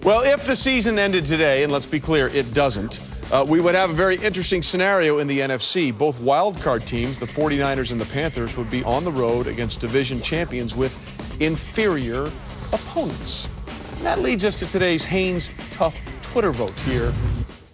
Well, if the season ended today, and let's be clear, it doesn't, we would have a very interesting scenario in the NFC. Both wildcard teams, the 49ers and the Panthers, would be on the road against division champions with inferior opponents. And that leads us to today's Haynes Tough Twitter vote here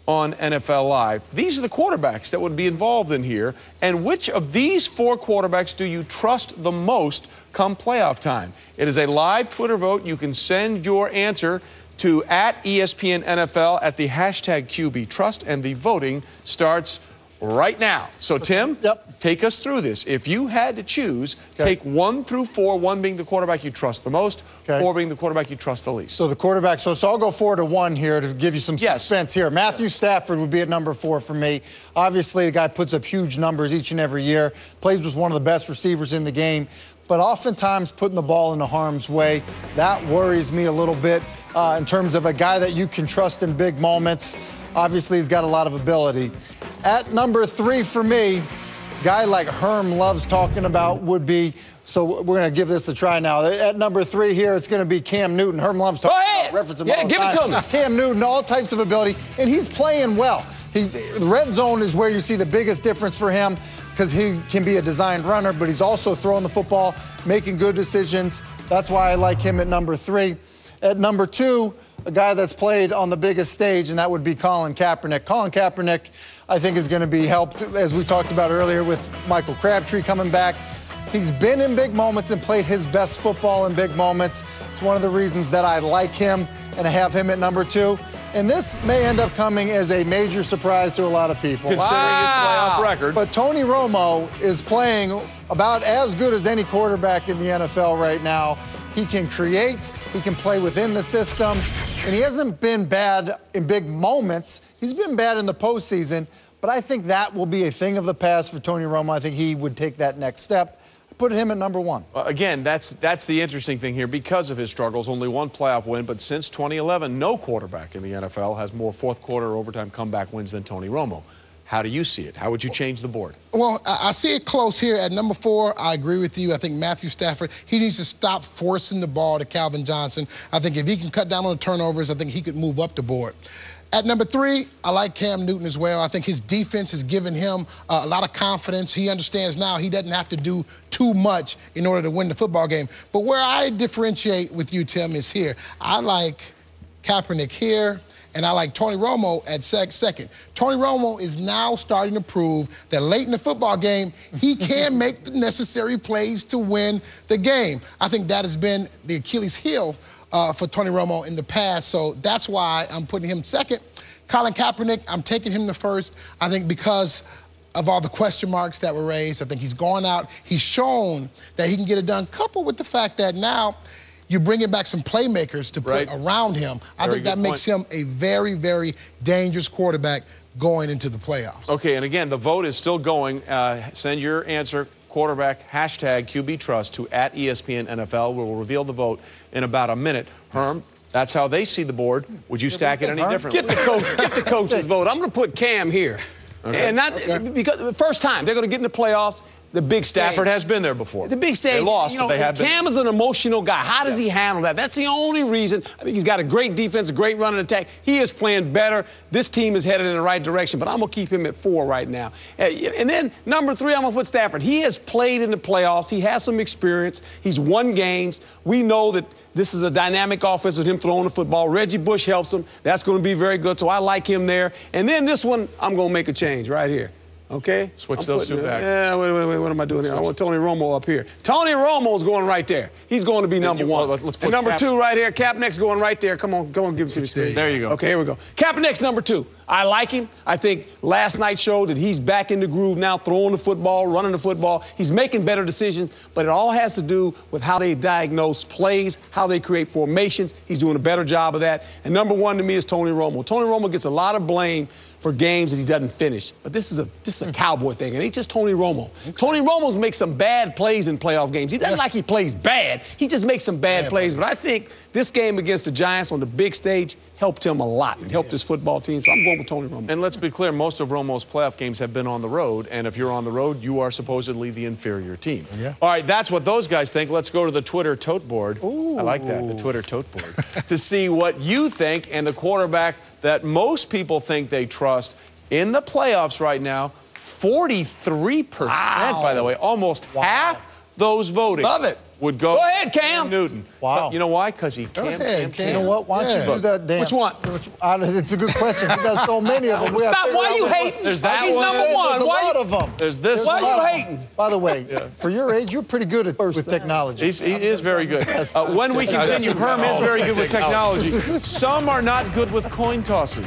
on NFL Live. These are the quarterbacks that would be involved in here. And which of these four quarterbacks do you trust the most come playoff time? It is a live Twitter vote. You can send your answer to @ESPN NFL at the hashtag QBTrust, and the voting starts right now. So, Tim, take us through this. If you had to choose, take 1 through 4, 1 being the quarterback you trust the most, 4 being the quarterback you trust the least. So the quarterback, so I'll go 4 to 1 here to give you some suspense here. Matthew Stafford would be at number 4 for me. Obviously, the guy puts up huge numbers each and every year, plays with one of the best receivers in the game, but oftentimes putting the ball into harm's way, that worries me a little bit in terms of a guy that you can trust in big moments. Obviously, he's got a lot of ability. At number 3 for me, guy like Herm loves talking about would be, so we're going to give this a try now. At number 3 here, it's going to be Cam Newton. Herm loves talking about, reference him all the time. Give it to him. Cam Newton, all types of ability, and he's playing well. The red zone is where you see the biggest difference for him because he can be a designed runner, but he's also throwing the football, making good decisions. That's why I like him at number 3. At number 2, a guy that's played on the biggest stage, and that would be Colin Kaepernick. Colin Kaepernick, I think, is going to be helped, as we talked about earlier, with Michael Crabtree coming back. He's been in big moments and played his best football in big moments. It's one of the reasons that I like him and I have him at number 2. And this may end up coming as a major surprise to a lot of people. Considering his playoff record. But Tony Romo is playing about as good as any quarterback in the NFL right now. He can create, he can play within the system, and he hasn't been bad in big moments. He's been bad in the postseason, but I think that will be a thing of the past for Tony Romo. I think he would take that next step. Put him at number 1. Again, that's the interesting thing here. Because of his struggles, only 1 playoff win, but since 2011, no quarterback in the NFL has more fourth-quarter overtime comeback wins than Tony Romo. How do you see it? How would you change the board? Well, I see it close here at number 4. I agree with you. I think Matthew Stafford, he needs to stop forcing the ball to Calvin Johnson. I think if he can cut down on the turnovers, I think he could move up the board. At number 3, I like Cam Newton as well. I think his defense has given him a lot of confidence. He understands now he doesn't have to do too much in order to win the football game. But where I differentiate with you, Tim, is here. I like Kaepernick here, and I like Tony Romo at second. Tony Romo is now starting to prove that late in the football game, he can make the necessary plays to win the game. I think that has been the Achilles heel for Tony Romo in the past, so that's why I'm putting him second. Colin Kaepernick, I'm taking him the first. I think because of all the question marks that were raised, I think he's gone out. He's shown that he can get it done, coupled with the fact that now you're bringing back some playmakers to put around him. I think that makes him a very, very dangerous quarterback going into the playoffs. Okay, and again, the vote is still going. Send your answer, quarterback, hashtag QBTrust, to @ESPN NFL. We'll reveal the vote in about a minute. Herm, that's how they see the board. Would you stack it any differently? Get the coach's vote. I'm going to put Cam here. And not because the first time they're going to get in the playoffs. The big Stafford has been there before. The big stage. They lost, but they have been. Cam is an emotional guy. How does he handle that? That's the only reason. I think he's got a great defense, a great running attack. He is playing better. This team is headed in the right direction, but I'm going to keep him at 4 right now. And then number 3, I'm going to put Stafford. He has played in the playoffs. He has some experience. He's won games. We know that this is a dynamic offense with him throwing the football. Reggie Bush helps him. That's going to be very good, so I like him there. And then this one, I'm going to make a change right here. Okay? Switch those 2 back. Yeah, wait, what am I doing here? I want Tony Romo up here. Tony Romo's going right there. He's going to be number 1. Let's put and number 2 right here. Kaepernick's going right there. Come on, give it to me. There you go. Okay, here we go. Kaepernick's number 2. I like him. I think last night showed that he's back in the groove now, throwing the football, running the football. He's making better decisions, but it all has to do with how they diagnose plays, how they create formations. He's doing a better job of that. And number 1 to me is Tony Romo. Tony Romo gets a lot of blame for games that he doesn't finish. But this is a Cowboy thing. It ain't just Tony Romo. Tony Romo's makes some bad plays in playoff games. He doesn't like he plays bad. He just makes some bad plays. But I think this game against the Giants on the big stage, helped him a lot. It helped his football team, so I'm going with Tony Romo. And let's be clear, most of Romo's playoff games have been on the road, and if you're on the road, you are supposedly the inferior team. Yeah. All right, that's what those guys think. Let's go to the Twitter tote board. Ooh. I like that, the Twitter tote board, to see what you think and the quarterback that most people think they trust in the playoffs right now. 43%, by the way, almost half those voting. Love it. Would go. Go ahead, Cam. Newton. Wow. But you know why? Because he can't. You know what? Why don't you do that dance? Which one? It's a good question. He does so many of them. Stop. Why are you hating? There's that He's one. number one. There's a Why lot of them. There's this Why one. are you hating? By the way, for your age, you're pretty good with technology. He is very good. When we continue, Herm is very good with technology. Some are not good with coin tosses.